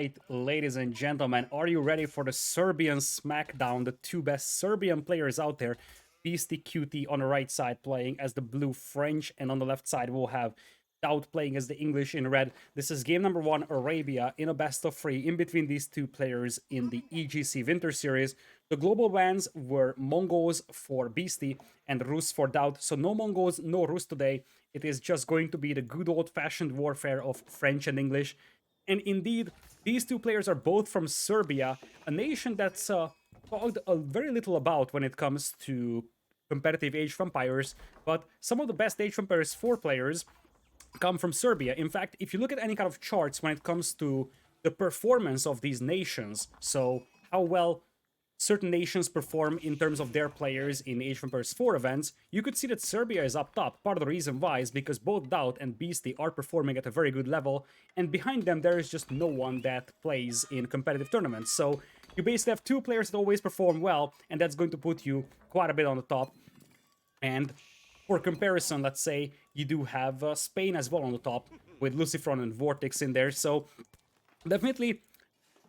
Right, ladies and gentlemen, are you ready for the Serbian smackdown? The two best Serbian players out there, Beastyqt on the right side playing as the blue French, and on the left side we'll have DauT playing as the English in red. This is game number 1, Arabia, in a best of 3 in between these two players in the EGC Winter Series. The global bans were Mongols for Beasty and Rus for DauT, so no Mongols, no Rus today. It is just going to be the good old-fashioned warfare of French and English. And indeed, these two players are both from Serbia, a nation that's talked very little about when it comes to competitive Age of Empires, but some of the best Age of Empires 4 players come from Serbia. In fact, if you look at any kind of charts when it comes to the performance of these nations, so how well certain nations perform in terms of their players in Age of Empires 4 events, you could see that Serbia is up top. Part of the reason why is because both DauT and Beasty are performing at a very good level, and behind them there is just no one that plays in competitive tournaments. So you basically have two players that always perform well, and that's going to put you quite a bit on the top. And for comparison, let's say you do have Spain as well on the top, with Lucifron and Vortex in there, so definitely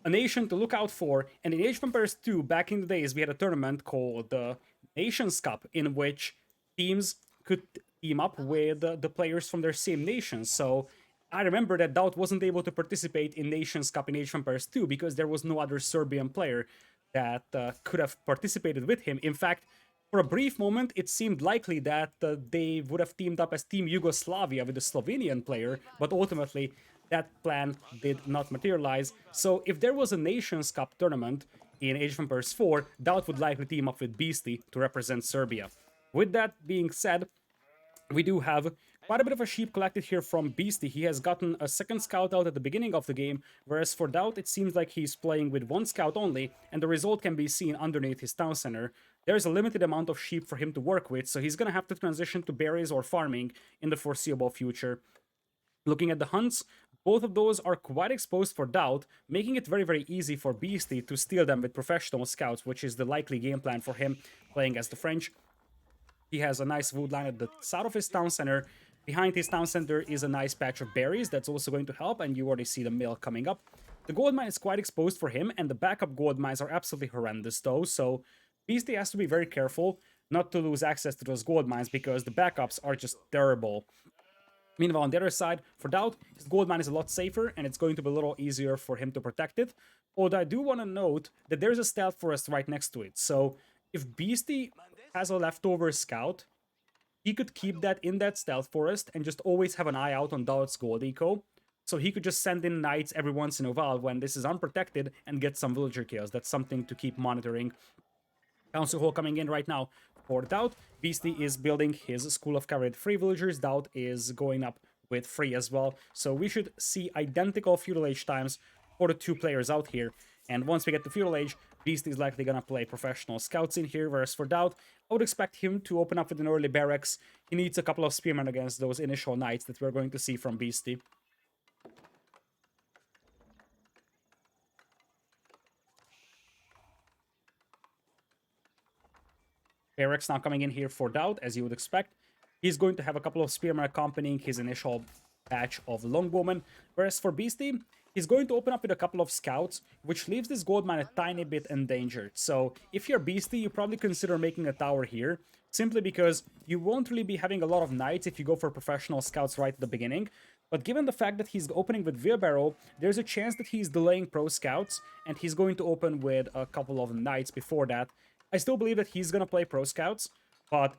a nation to look out for. And in Age of Empires 2, back in the days, we had a tournament called the Nations Cup, in which teams could team up with the players from their same nation. So I remember that DauT wasn't able to participate in Nations Cup in Age of Empires 2 because there was no other Serbian player that could have participated with him. In fact, for a brief moment, it seemed likely that they would have teamed up as Team Yugoslavia with a Slovenian player, but ultimately that plan did not materialize. So if there was a Nations Cup tournament in Age of Empires 4, DauT would likely team up with Beasty to represent Serbia. With that being said, we do have quite a bit of a sheep collected here from Beasty. He has gotten a second scout out at the beginning of the game, whereas for DauT it seems like he's playing with one scout only, and the result can be seen underneath his town center. There's a limited amount of sheep for him to work with, so he's gonna have to transition to berries or farming in the foreseeable future. Looking at the hunts, both of those are quite exposed for DauT, making it very, very easy for Beasty to steal them with professional scouts, which is the likely game plan for him playing as the French. He has a nice wood line at the south of his town center. Behind his town center is a nice patch of berries that's also going to help, and you already see the mill coming up. The gold mine is quite exposed for him, and the backup gold mines are absolutely horrendous though, so Beasty has to be very careful not to lose access to those gold mines because the backups are just terrible. Meanwhile, on the other side, for DauT, his gold mine is a lot safer, and it's going to be a little easier for him to protect it. Although I do want to note that there's a stealth forest right next to it, so if Beasty has a leftover scout, he could keep that in that stealth forest and just always have an eye out on DauT's gold eco. So he could just send in knights every once in a while when this is unprotected and get some villager kills. That's something to keep monitoring. Council Hall coming in right now for DauT. Beasty is building his School of Cavalry 3 villagers. DauT is going up with 3 as well. So we should see identical feudal age times for the two players out here. And once we get to feudal age, Beasty is likely gonna play professional scouts in here, whereas for DauT, I would expect him to open up with an early barracks. He needs a couple of spearmen against those initial knights that we're going to see from Beasty. Barracks now coming in here for DauT, as you would expect. He's going to have a couple of spearmen accompanying his initial batch of longbowmen, whereas for Beasty, he's going to open up with a couple of scouts, which leaves this gold mine a tiny bit endangered. So if you're Beasty, you probably consider making a tower here, simply because you won't really be having a lot of knights if you go for professional scouts right at the beginning. But given the fact that he's opening with wheelbarrow, there's a chance that he's delaying pro scouts, and he's going to open with a couple of knights before that. I still believe that he's going to play pro scouts, but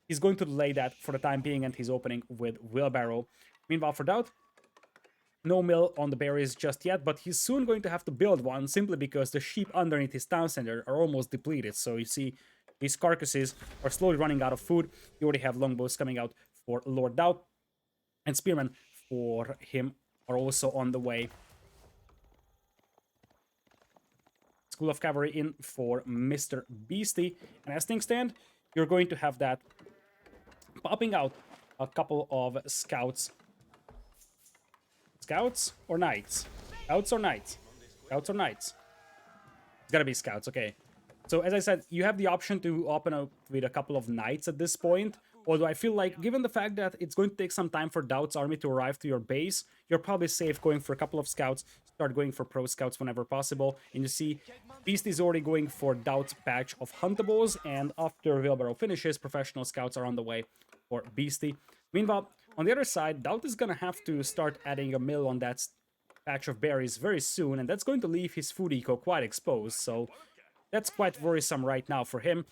he's going to delay that for the time being, and he's opening with wheelbarrow. Meanwhile, for DauT, no mill on the berries just yet, but he's soon going to have to build one simply because the sheep underneath his town center are almost depleted. So you see these carcasses are slowly running out of food. You already have longbows coming out for Lord DauT, and spearmen for him are also on the way. School of Cavalry in for Mr. Beasty, and as things stand, you're going to have that popping out a couple of scouts. Scouts or knights? Scouts or knights? Scouts or knights? It's gotta be scouts, okay. So as I said, you have the option to open up with a couple of knights at this point, Although I feel like, given the fact that it's going to take some time for DauT's army to arrive to your base, you're probably safe going for a couple of scouts, start going for pro scouts whenever possible. And you see, Beast is already going for DauT's batch of Huntables, and after Wheelbarrow finishes, professional scouts are on the way for Beasty. Meanwhile, on the other side, DauT is gonna have to start adding a mill on that patch of berries very soon, and that's going to leave his food eco quite exposed, so that's quite worrisome right now for him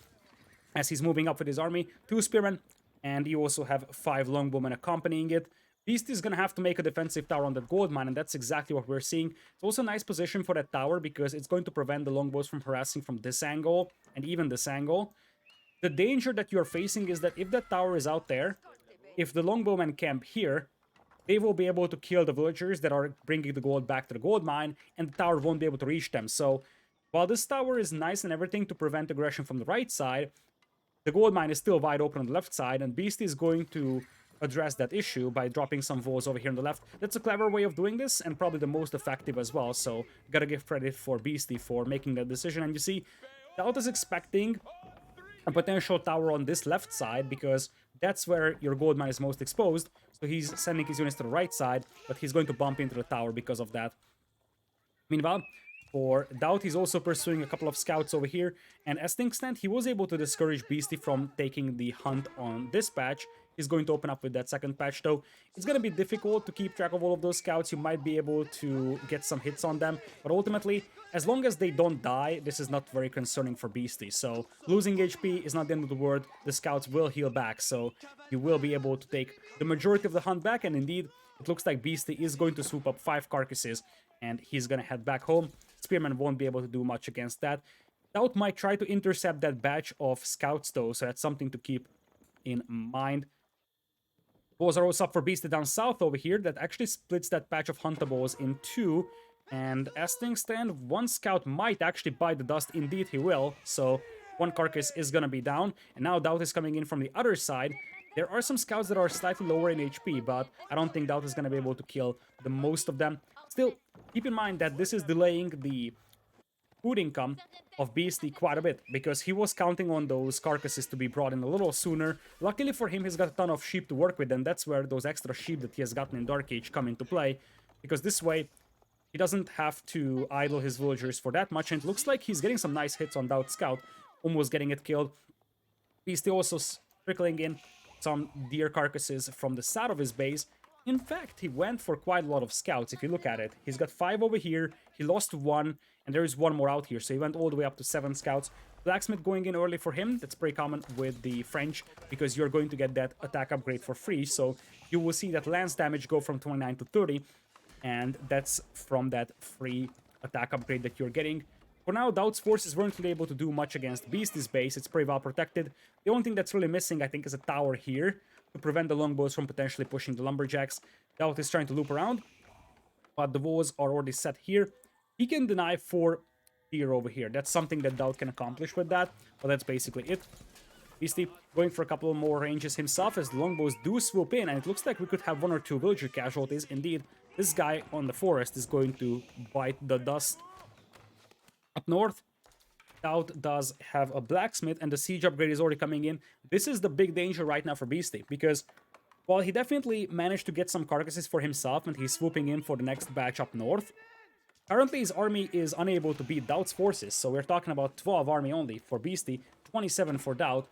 as he's moving up with his army. 2 spearmen, and you also have 5 longbowmen accompanying it. Beast is going to have to make a defensive tower on that gold mine, and that's exactly what we're seeing. It's also a nice position for that tower because it's going to prevent the longbows from harassing from this angle and even this angle. The danger that you're facing is that if that tower is out there, if the longbowmen camp here, they will be able to kill the villagers that are bringing the gold back to the gold mine, and the tower won't be able to reach them. So, while this tower is nice and everything to prevent aggression from the right side, the gold mine is still wide open on the left side, and Beast is going to address that issue by dropping some walls over here on the left. That's a clever way of doing this, and probably the most effective as well, so gotta give credit for Beasty for making that decision. And you see, DauT is expecting a potential tower on this left side, because that's where your gold mine is most exposed, so he's sending his units to the right side, but he's going to bump into the tower because of that. Meanwhile, for DauT, he's also pursuing a couple of scouts over here, and as things stand, he was able to discourage Beasty from taking the hunt on this patch. He's going to open up with that second patch, though. It's going to be difficult to keep track of all of those scouts. You might be able to get some hits on them, but ultimately, as long as they don't die, this is not very concerning for Beasty. So losing HP is not the end of the world. The scouts will heal back, so you will be able to take the majority of the hunt back, and indeed, it looks like Beasty is going to swoop up 5 carcasses, and he's going to head back home. Spearman won't be able to do much against that. DauT might try to intercept that batch of scouts, though, so that's something to keep in mind. Balls are also up for Beasty down south over here. That actually splits that patch of Huntables in 2. And as things stand, one scout might actually bite the dust. Indeed, he will. So one carcass is going to be down. And now DauT is coming in from the other side. There are some scouts that are slightly lower in HP, but I don't think DauT is going to be able to kill the most of them. Still, keep in mind that this is delaying the food income of Beasty quite a bit, because he was counting on those carcasses to be brought in a little sooner. Luckily for him, he's got a ton of sheep to work with, and that's where those extra sheep that he has gotten in Dark Age come into play, because this way he doesn't have to idle his villagers for that much, and it looks like he's getting some nice hits on DauT Scout, almost getting it killed. Beasty also trickling in some deer carcasses from the side of his base. In fact, he went for quite a lot of scouts, if you look at it. He's got 5 over here, he lost 1, and there is 1 more out here, so he went all the way up to 7 scouts. Blacksmith going in early for him, that's pretty common with the French, because you're going to get that attack upgrade for free, so you will see that lance damage go from 29 to 30, and that's from that free attack upgrade that you're getting. For now, DauT's forces weren't really able to do much against Beasty's base, it's pretty well protected. The only thing that's really missing, I think, is a tower here, to prevent the longbows from potentially pushing the lumberjacks. DauT is trying to loop around, but the walls are already set here. He can deny 4 deer over here. That's something that DauT can accomplish with that, but that's basically it. Beasty going for a couple more ranges himself as the longbows do swoop in, and it looks like we could have 1 or 2 villager casualties. Indeed, this guy on the forest is going to bite the dust. Up north, DauT does have a blacksmith, and the siege upgrade is already coming in. This is the big danger right now for Beasty, because while he definitely managed to get some carcasses for himself and he's swooping in for the next batch up north, currently his army is unable to beat DauT's forces, so we're talking about 12 army only for Beasty, 27 for DauT.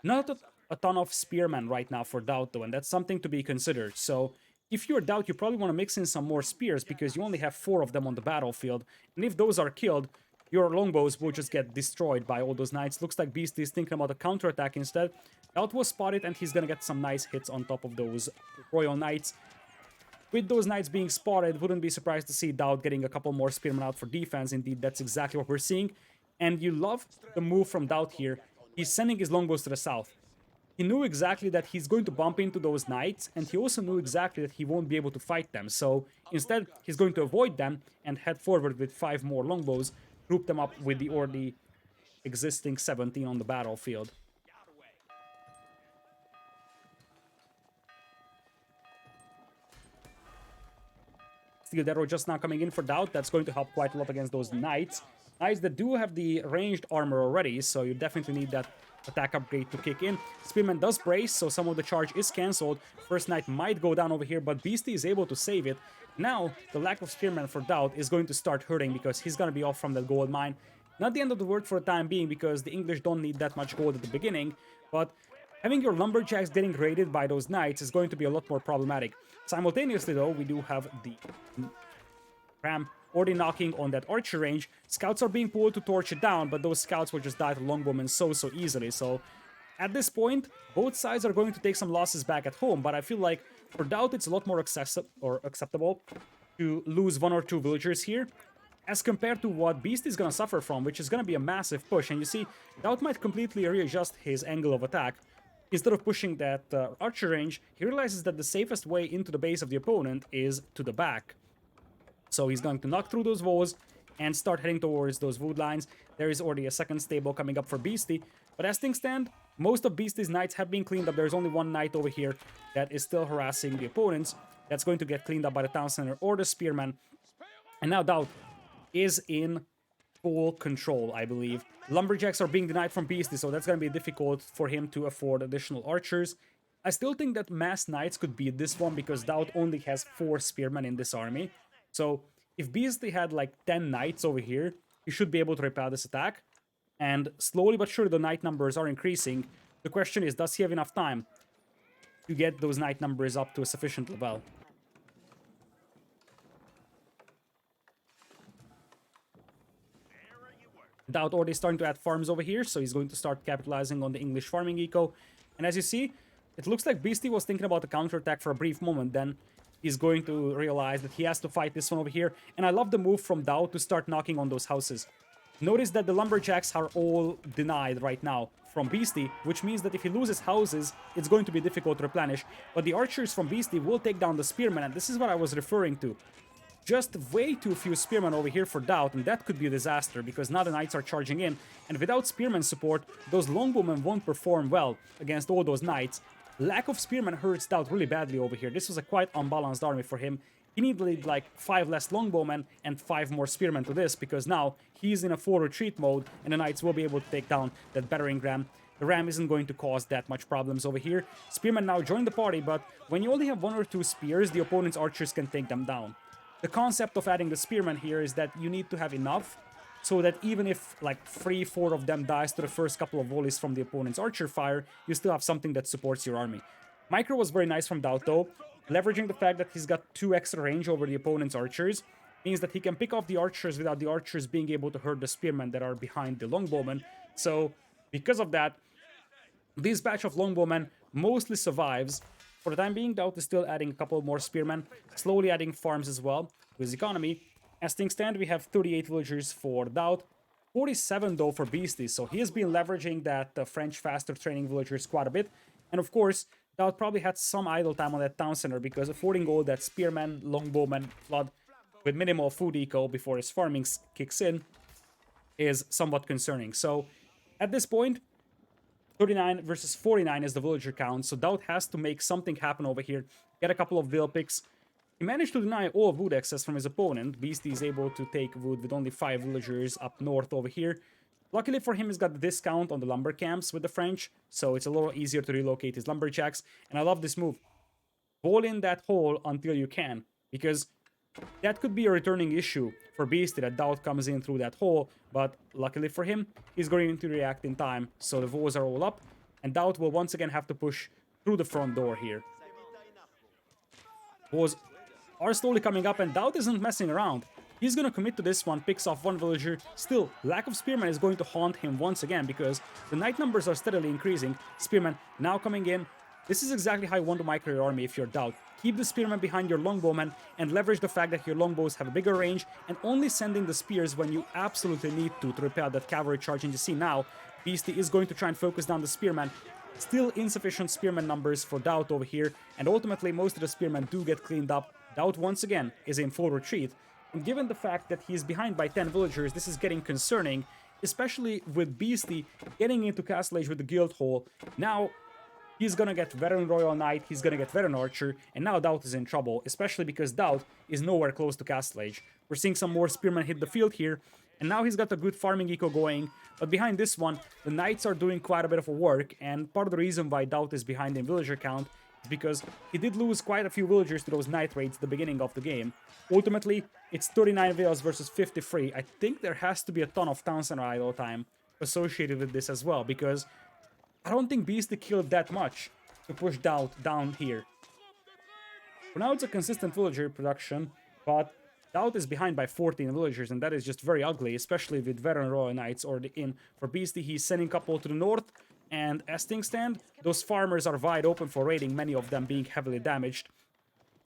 Not a ton of spearmen right now for DauT though, and that's something to be considered. So if you're DauT, you probably want to mix in some more spears, because you only have 4 of them on the battlefield, and if those are killed, your longbows will just get destroyed by all those knights. Looks like Beasty is thinking about a counterattack instead. DauT was spotted, and he's gonna get some nice hits on top of those royal knights. With those knights being spotted, wouldn't be surprised to see DauT getting a couple more spearmen out for defense. Indeed, that's exactly what we're seeing. And you love the move from DauT here. He's sending his longbows to the south. He knew exactly that he's going to bump into those knights, and he also knew exactly that he won't be able to fight them. So instead, he's going to avoid them and head forward with 5 more longbows, group them up with the already existing 17 on the battlefield. Steel Arrow just now coming in for DauT. That's going to help quite a lot against those Knights. Knights that do have the ranged armor already, so you definitely need that attack upgrade to kick in. Spearman does brace, so some of the charge is cancelled. First Knight might go down over here, but Beasty is able to save it. Now, the lack of Spearman for DauT is going to start hurting because he's going to be off from that gold mine. Not the end of the world for the time being, because the English don't need that much gold at the beginning, but having your Lumberjacks getting raided by those Knights is going to be a lot more problematic. Simultaneously, though, we do have the Ram already knocking on that archer range. Scouts are being pulled to torch it down, but those scouts will just die to longbowmen so easily. So at this point, both sides are going to take some losses back at home, but I feel like for DauT it's a lot more acceptable to lose 1 or 2 villagers here, as compared to what Beast is going to suffer from, which is going to be a massive push. And you see, DauT might completely readjust his angle of attack. Instead of pushing that archer range, he realizes that the safest way into the base of the opponent is to the back. So he's going to knock through those walls and start heading towards those wood lines. There is already a second stable coming up for Beasty. But as things stand, most of Beasty's knights have been cleaned up. There's only one knight over here that is still harassing the opponents. That's going to get cleaned up by the town center or the spearman. And now DauT is in full control, I believe. Lumberjacks are being denied from Beasty, so that's going to be difficult for him to afford additional archers. I still think that mass knights could beat this one because DauT only has 4 spearmen in this army. So if Beasley had like 10 knights over here, he should be able to repel this attack. And slowly but surely the knight numbers are increasing. The question is, does he have enough time to get those knight numbers up to a sufficient level? DauT already starting to add farms over here, so he's going to start capitalizing on the English farming eco. And as you see, it looks like Beasty was thinking about the counterattack for a brief moment, then he's going to realize that he has to fight this one over here. And I love the move from DauT to start knocking on those houses. Notice that the Lumberjacks are all denied right now from Beasty, which means that if he loses houses, it's going to be difficult to replenish. But the archers from Beasty will take down the spearmen, and this is what I was referring to. Just way too few spearmen over here for DauT, and that could be a disaster, because now the knights are charging in, and without spearmen support, those longbowmen won't perform well against all those knights. Lack of spearmen hurts DauT really badly over here. This was a quite unbalanced army for him. He needed like 5 less longbowmen and 5 more spearmen to this, because now he's in a full retreat mode, and the knights will be able to take down that battering ram. The ram isn't going to cause that much problems over here. Spearmen now join the party, but when you only have 1 or 2 spears, the opponent's archers can take them down. The concept of adding the spearmen here is that you need to have enough so that even if like 3-4 of them dies to the first couple of volleys from the opponent's archer fire, you still have something that supports your army. Micro was very nice from DauT though. Leveraging the fact that he's got 2 extra range over the opponent's archers means that he can pick off the archers without the archers being able to hurt the spearmen that are behind the longbowmen. So because of that, this batch of longbowmen mostly survives. For the time being, DauT is still adding a couple more spearmen, slowly adding farms as well with his economy. As things stand, we have 38 villagers for DauT, 47 though for Beasty, so he has been leveraging that French faster training villagers quite a bit. And of course, DauT probably had some idle time on that town center, because affording all that spearmen, longbowmen, flood with minimal food eco before his farming kicks in is somewhat concerning. So at this point, 39 versus 49 is the villager count, so DauT has to make something happen over here, get a couple of vill picks. He managed to deny all wood access from his opponent. Beasty is able to take wood with only 5 villagers up north over here. Luckily for him, he's got the discount on the lumber camps with the French, so it's a little easier to relocate his lumberjacks. And I love this move. Ball in that hole until you can, because that could be a returning issue for Beasty, that DauT comes in through that hole, but luckily for him, he's going to react in time, so the walls are all up, and DauT will once again have to push through the front door here. Walls are slowly coming up, and DauT isn't messing around. He's going to commit to this one, picks off 1 villager. Still, lack of spearmen is going to haunt him once again, because the knight numbers are steadily increasing. Spearmen now coming in. This is exactly how you want to micro your army if you're DauT. Keep the spearmen behind your longbowmen and leverage the fact that your longbows have a bigger range, and only send in the spears when you absolutely need to repel that cavalry charge. And you see now, Beasty is going to try and focus down the spearmen. Still insufficient spearmen numbers for DauT over here, and ultimately most of the spearmen do get cleaned up. DauT once again is in full retreat, and given the fact that he's behind by 10 villagers, this is getting concerning, especially with Beasty getting into Castle Age with the Guild Hall. Now, He's gonna get Veteran Royal Knight, he's gonna get Veteran Archer, and now DauT is in trouble, especially because DauT is nowhere close to Castle Age. We're seeing some more Spearmen hit the field here, and now he's got a good farming eco going, but behind this one, the Knights are doing quite a bit of work, and part of the reason why DauT is behind in villager count is because he did lose quite a few villagers to those Knight raids at the beginning of the game. Ultimately, it's 39 villas versus 53. I think there has to be a ton of Townsend idle time associated with this as well, because I don't think Beastyqt killed that much to push DauT down here. For now, it's a consistent villager production, but DauT is behind by 14 villagers, and that is just very ugly, especially with Veteran Royal Knights already in. For Beastyqt, he's sending a couple to the north, and as things stand, those farmers are wide open for raiding, many of them being heavily damaged.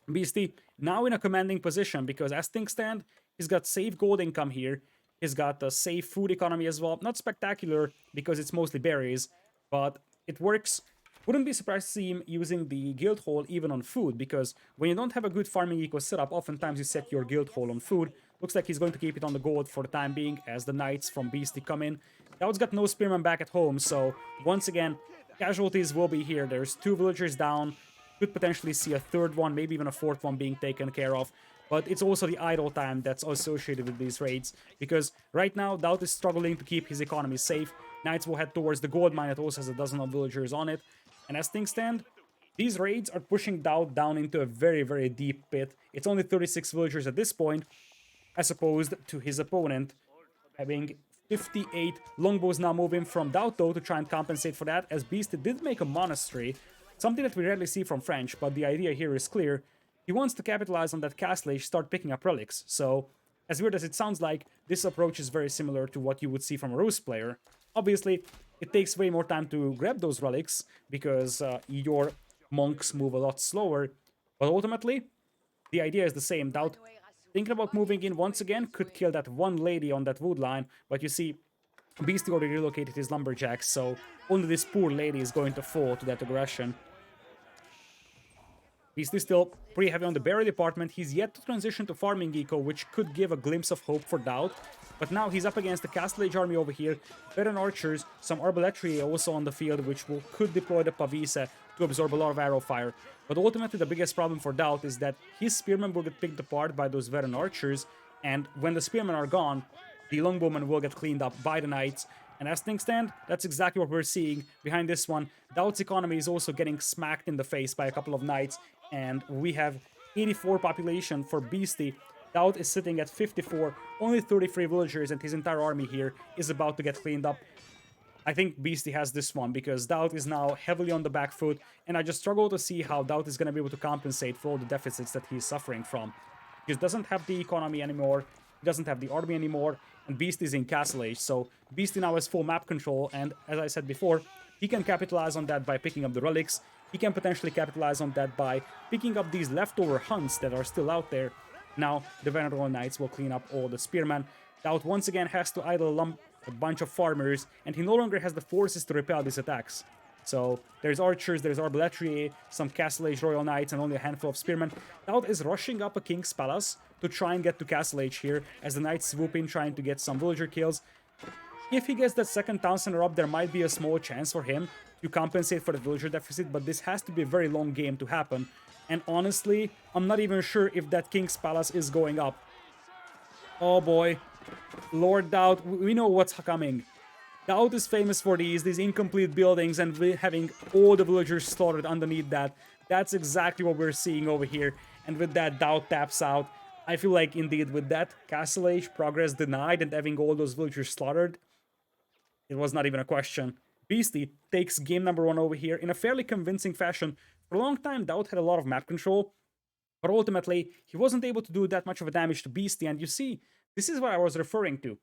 Beastyqt now in a commanding position, because as things stand, he's got safe gold income here. He's got a safe food economy as well. Not spectacular, because it's mostly berries, but it works. Wouldn't be surprised to see him using the guild hall even on food, because when you don't have a good farming eco setup, oftentimes you set your guild hall on food. Looks like he's going to keep it on the gold for the time being, as the knights from Beastyqt come in. DauT's got no spearmen back at home, so once again, casualties will be here. There's 2 villagers down. Could potentially see a third one, maybe even a fourth one being taken care of. But it's also the idle time that's associated with these raids, because right now DauT is struggling to keep his economy safe. Knights will head towards the gold mine that also has a dozen of villagers on it. And as things stand, these raids are pushing DauT down into a very, very deep pit. It's only 36 villagers at this point, as opposed to his opponent having 58. Longbows now moving from DauT though to try and compensate for that, as Beastyqt did make a monastery, something that we rarely see from French, but the idea here is clear. He wants to capitalize on that castle age, start picking up relics. So, as weird as it sounds like, this approach is very similar to what you would see from a Rus player. Obviously, it takes way more time to grab those relics, because your monks move a lot slower, but ultimately, the idea is the same. DauT, thinking about moving in once again, could kill that one lady on that wood line, but you see, Beastyqt already relocated his lumberjacks, so only this poor lady is going to fall to that aggression. Beastyqt still pretty heavy on the berry department. He's yet to transition to farming eco, which could give a glimpse of hope for DauT. But now he's up against the Castle Age army over here. Veteran archers, some arbaletier also on the field, which could deploy the Pavise to absorb a lot of arrow fire. But ultimately, the biggest problem for DauT is that his spearmen will get picked apart by those veteran archers, and when the spearmen are gone, the longbowmen will get cleaned up by the knights. And as things stand, that's exactly what we're seeing behind this one. DauT's economy is also getting smacked in the face by a couple of knights, and we have 84 population for Beastyqt. DauT is sitting at 54, only 33 villagers, and his entire army here is about to get cleaned up. I think Beastyqt has this one, because DauT is now heavily on the back foot, and I just struggle to see how DauT is going to be able to compensate for all the deficits that he's suffering from. He doesn't have the economy anymore, he doesn't have the army anymore, and Beastyqt is in Castle Age, so Beastyqt now has full map control, and as I said before, he can capitalize on that by picking up the relics. He can potentially capitalize on that by picking up these leftover hunts that are still out there. Now, the Venerable Knights will clean up all the spearmen. DauT once again has to idle a bunch of farmers, and he no longer has the forces to repel these attacks. So, there's archers, there's arbaletier, some Castle Age Royal Knights, and only a handful of spearmen. DauT is rushing up a King's Palace to try and get to Castle Age here, as the Knights swoop in trying to get some villager kills. If he gets that second town center up, there might be a small chance for him to compensate for the villager deficit, but this has to be a very long game to happen. And honestly, I'm not even sure if that King's Palace is going up. Oh boy. Lord DauT, we know what's coming. DauT is famous for these incomplete buildings and having all the villagers slaughtered underneath that. That's exactly what we're seeing over here. And with that, DauT taps out. I feel like indeed with that, Castle Age progress denied and having all those villagers slaughtered, it was not even a question. Beastyqt takes game number 1 over here in a fairly convincing fashion. For a long time, DauT had a lot of map control, but ultimately, he wasn't able to do that much of a damage to Beastyqt, and you see, this is what I was referring to.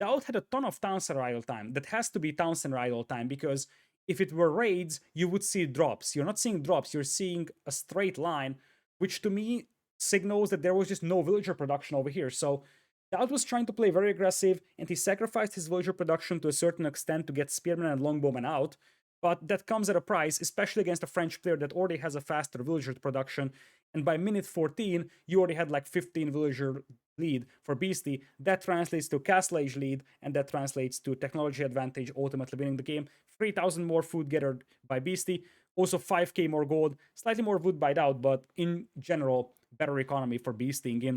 DauT had a ton of town center idle time. That has to be town center idle time, because if it were raids, you would see drops. You're not seeing drops, you're seeing a straight line, which to me signals that there was just no villager production over here. So DauT was trying to play very aggressive, and he sacrificed his villager production to a certain extent to get spearmen and longbowmen out, but that comes at a price, especially against a French player that already has a faster villager production, and by minute 14, you already had like 15 villager lead for Beastyqt. That translates to Castle Age lead, and that translates to technology advantage, ultimately winning the game. 3,000 more food gathered by Beastyqt. Also 5k more gold, slightly more wood by DauT, but in general, better economy for Beasty in game